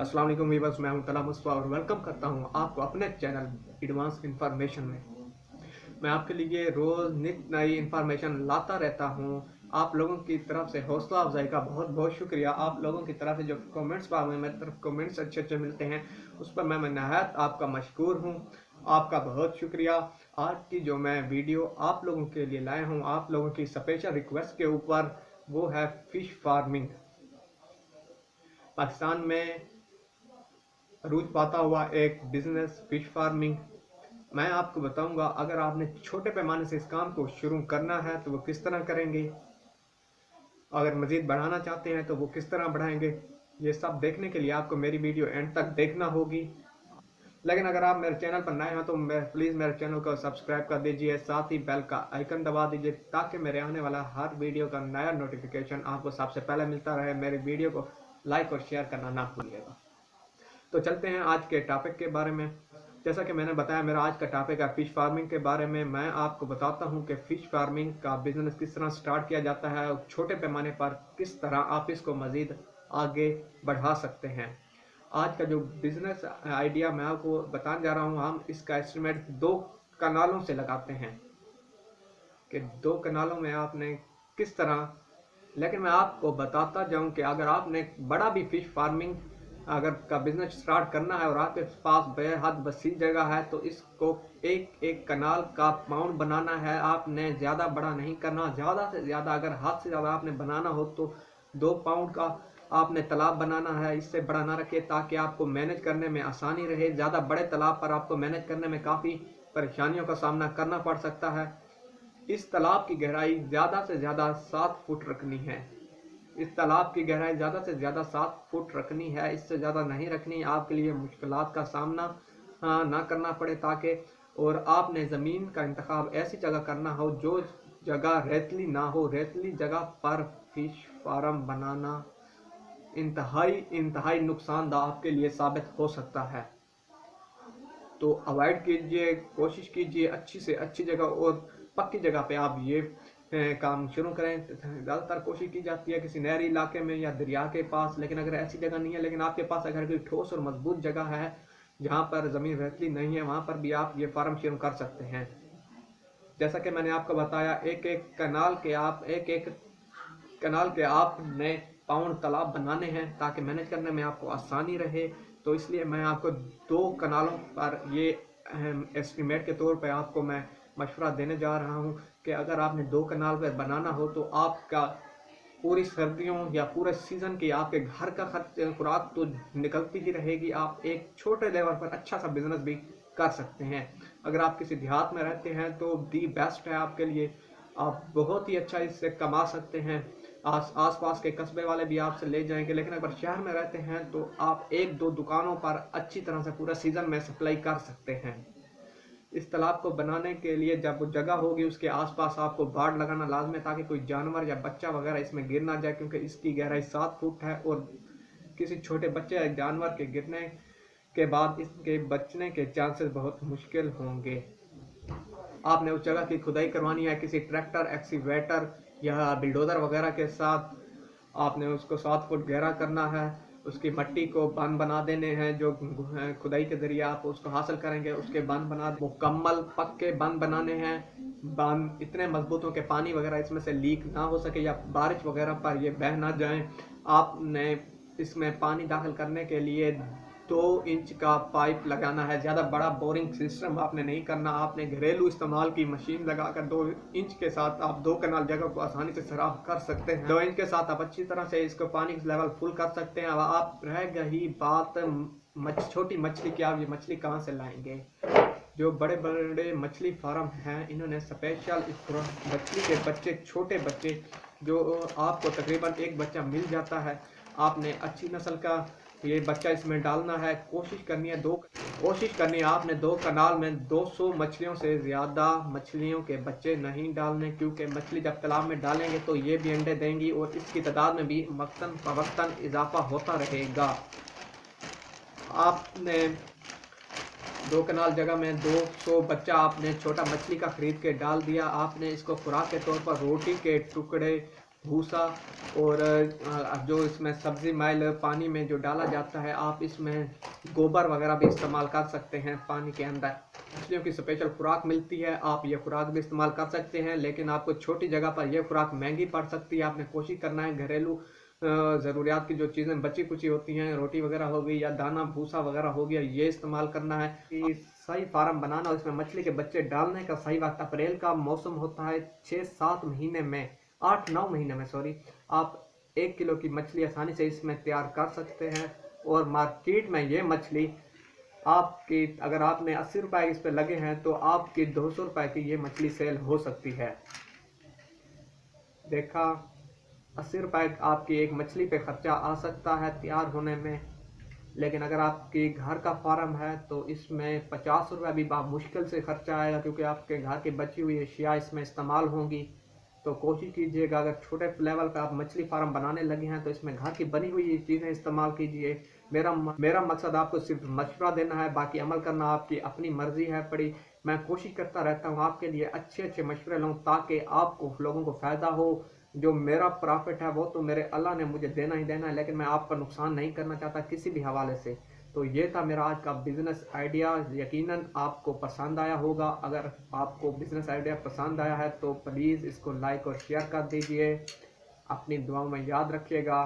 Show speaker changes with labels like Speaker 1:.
Speaker 1: अस्सलाम वालेकुम वीवर्स, मैं हूं तला मुस्तफा और वेलकम करता हूं आपको अपने चैनल एडवांस इंफॉर्मेशन में। मैं आपके लिए रोज़ नित नई इंफॉर्मेशन लाता रहता हूं। आप लोगों की तरफ से हौसला अफजाई का बहुत बहुत शुक्रिया। आप लोगों की तरफ से जो कमेंट्स मेरी तरफ कमेंट्स अच्छे अच्छे मिलते हैं, उस पर मैं नहायत आपका मशकूर हूं। आपका बहुत शुक्रिया। आज की जो मैं वीडियो आप लोगों के लिए लाया हूं, आप लोगों की स्पेशल रिक्वेस्ट के ऊपर, वो है फ़िश फार्मिंग। पाकिस्तान में रूज पाता हुआ एक बिजनेस फिश फार्मिंग। मैं आपको बताऊंगा, अगर आपने छोटे पैमाने से इस काम को शुरू करना है तो वो किस तरह करेंगे, अगर मज़ीद बढ़ाना चाहते हैं तो वो किस तरह बढ़ाएंगे। ये सब देखने के लिए आपको मेरी वीडियो एंड तक देखना होगी। लेकिन अगर आप मेरे चैनल पर नए हैं तो प्लीज़ मेरे चैनल को सब्सक्राइब कर दीजिए, साथ ही बेल का आइकन दबा दीजिए ताकि मेरे आने वाला हर वीडियो का नया नोटिफिकेशन आपको सबसे पहले मिलता रहे। मेरी वीडियो को लाइक और शेयर करना ना भूलिएगा। तो चलते हैं आज के टॉपिक के बारे में। जैसा कि मैंने बताया, मेरा आज का टॉपिक है फ़िश फार्मिंग के बारे में। मैं आपको बताता हूं कि फ़िश फार्मिंग का बिज़नेस किस तरह स्टार्ट किया जाता है और छोटे पैमाने पर किस तरह आप इसको मज़ीद आगे बढ़ा सकते हैं। आज का जो बिज़नेस आइडिया मैं आपको बताने जा रहा हूं, हम इसका एस्टिमेट 2 कनालों से लगाते हैं कि 2 कनालों में आपने किस तरह। लेकिन मैं आपको बताता जाऊं कि अगर आपने बड़ा भी फिश फार्मिंग अगर का बिजनेस स्टार्ट करना है और आपके पास बेहद वसी जगह है, तो इसको एक एक कनाल का पाउंड बनाना है। आपने ज़्यादा बड़ा नहीं करना, ज़्यादा से ज़्यादा अगर हाथ से ज़्यादा आपने बनाना हो तो 2 पाउंड का आपने तालाब बनाना है। इससे बड़ा ना रखिए ताकि आपको मैनेज करने में आसानी रहे। ज़्यादा बड़े तालाब पर आपको मैनेज करने में काफ़ी परेशानियों का सामना करना पड़ सकता है। इस तालाब की गहराई ज़्यादा से ज़्यादा 7 फुट रखनी है। इस तालाब की गहराई ज़्यादा से ज़्यादा 7 फुट रखनी है, इससे ज़्यादा नहीं रखनी। आपके लिए मुश्किलात का सामना ना करना पड़े ताकि, और आपने ज़मीन का इंतखाब ऐसी जगह करना हो जो जगह रेतली ना हो। रेतली जगह पर फिश फार्म बनाना इंतहाई नुकसानदा आपके लिए साबित हो सकता है। तो अवॉइड कीजिए, कोशिश कीजिए अच्छी से अच्छी जगह और पक्की जगह पे आप ये काम शुरू करें। ज़्यादातर कोशिश की जाती है किसी नहरी इलाके में या दरिया के पास, लेकिन अगर ऐसी जगह नहीं है, लेकिन आपके पास अगर कोई ठोस और मजबूत जगह है जहाँ पर ज़मीन रेतली नहीं है, वहाँ पर भी आप ये फार्म शुरू कर सकते हैं। जैसा कि मैंने आपको बताया, एक एक कनाल के आपने पाउंड तालाब बनाने हैं ताकि मैनेज करने में आपको आसानी रहे। तो इसलिए मैं आपको 2 कनालों पर ये एस्टिमेट के तौर पे आपको मैं मशवरा देने जा रहा हूँ कि अगर आपने 2 कनाल पर बनाना हो तो आपका पूरी सर्दियों या पूरे सीज़न की आपके घर का खर्च खुराक तो निकलती ही रहेगी। आप एक छोटे लेवल पर अच्छा सा बिजनेस भी कर सकते हैं। अगर आप किसी देहात में रहते हैं तो दी बेस्ट है आपके लिए, आप बहुत ही अच्छा इससे कमा सकते हैं। आस पास के कस्बे वाले भी आपसे ले जाएंगे। लेकिन अगर शहर में रहते हैं तो आप 1-2 दुकानों पर अच्छी तरह से पूरा सीज़न में सप्लाई कर सकते हैं। इस तालाब को बनाने के लिए जब वो जगह होगी उसके आसपास आपको बाड़ लगाना लाजमी है ताकि कोई जानवर या बच्चा वगैरह इसमें गिर ना जाए, क्योंकि इसकी गहराई 7 फुट है और किसी छोटे बच्चे या जानवर के गिरने के बाद इसके बचने के चांसेस बहुत मुश्किल होंगे। आपने उस जगह की खुदाई करवानी है किसी ट्रैक्टर, एक्सीवेटर या बिल्डोजर वगैरह के साथ। आपने उसको 7 फुट गहरा करना है, उसकी मट्टी को बंद बना देने हैं। जो खुदाई के जरिए आप उसको हासिल करेंगे उसके बंद बना मुकम्मल पक्के बंद बनाने हैं। बंद इतने मजबूत हो कि पानी वगैरह इसमें से लीक ना हो सके या बारिश वगैरह पर ये बह ना जाए। आपने इसमें पानी दाखिल करने के लिए 2 इंच का पाइप लगाना है। ज़्यादा बड़ा बोरिंग सिस्टम आपने नहीं करना। आपने घरेलू इस्तेमाल की मशीन लगाकर 2 इंच के साथ आप 2 कनाल जगह को आसानी से सराफ कर सकते हैं। 2 इंच के साथ आप अच्छी तरह से इसको पानी का लेवल फुल कर सकते हैं। अब आप रह गई बात छोटी मछली की, आप ये मछली कहाँ से लाएंगे। जो बड़े बड़े मछली फार्म हैं इन्होंने स्पेशल इस तरह मछली के बच्चे, छोटे बच्चे जो आपको तकरीबन एक बच्चा मिल जाता है, आपने अच्छी नस्ल का ये बच्चा इसमें डालना है। कोशिश करनी है आपने 2 कनाल में 200 मछलियों से ज़्यादा मछलियों के बच्चे नहीं डालने, क्योंकि मछली जब तालाब में डालेंगे तो ये भी अंडे देंगी और इसकी तादाद में भी वक्तन फवक्तन इजाफा होता रहेगा। आपने 2 कनाल जगह में 200 बच्चा आपने छोटा मछली का खरीद के डाल दिया। आपने इसको खुराक के तौर पर रोटी के टुकड़े भूसा और जो इसमें सब्ज़ी मैल पानी में जो डाला जाता है, आप इसमें गोबर वगैरह भी इस्तेमाल कर सकते हैं। पानी के अंदर मछलियों की स्पेशल खुराक मिलती है, आप ये खुराक भी इस्तेमाल कर सकते हैं, लेकिन आपको छोटी जगह पर यह खुराक महंगी पड़ सकती है। आपने कोशिश करना है घरेलू ज़रूरियात की जो चीज़ें बची कुची होती हैं, रोटी वगैरह हो गई या दाना भूसा वगैरह हो गया, ये इस्तेमाल करना है। कि सही फार्म बनाना, उसमें मछली के बच्चे डालने का सही वक्त अप्रैल का मौसम होता है, 6-7 महीने में, 8-9 महीने में सॉरी, आप 1 किलो की मछली आसानी से इसमें तैयार कर सकते हैं। और मार्केट में ये मछली आपकी, अगर आपने 80 रुपए इस पे लगे हैं तो आपकी 200 रुपए की ये मछली सेल हो सकती है। देखा, 80 रुपए आपकी एक मछली पे खर्चा आ सकता है तैयार होने में, लेकिन अगर आपके घर का फार्म है तो इसमें 50 रुपये भी मुश्किल से खर्चा आएगा, क्योंकि आपके घर की बची हुई अशिया इसमें इस्तेमाल होंगी। तो कोशिश कीजिएगा, अगर छोटे लेवल पे आप मछली फार्म बनाने लगे हैं तो इसमें घर की बनी हुई चीज़ें इस्तेमाल कीजिए। मेरा मकसद आपको सिर्फ मशवरा देना है, बाकी अमल करना आपकी अपनी मर्जी है पड़ी। मैं कोशिश करता रहता हूँ आपके लिए अच्छे अच्छे मशवरे लूँ, ताकि आपको लोगों को फ़ायदा हो। जो मेरा प्रॉफिट है वो तो मेरे अल्लाह ने मुझे देना ही देना है, लेकिन मैं आपका नुकसान नहीं करना चाहता किसी भी हवाले से। तो ये था मेरा आज का बिज़नेस आइडिया, यकीनन आपको पसंद आया होगा। अगर आपको बिज़नेस आइडिया पसंद आया है तो प्लीज़ इसको लाइक और शेयर कर दीजिए। अपनी दुआओं में याद रखिएगा।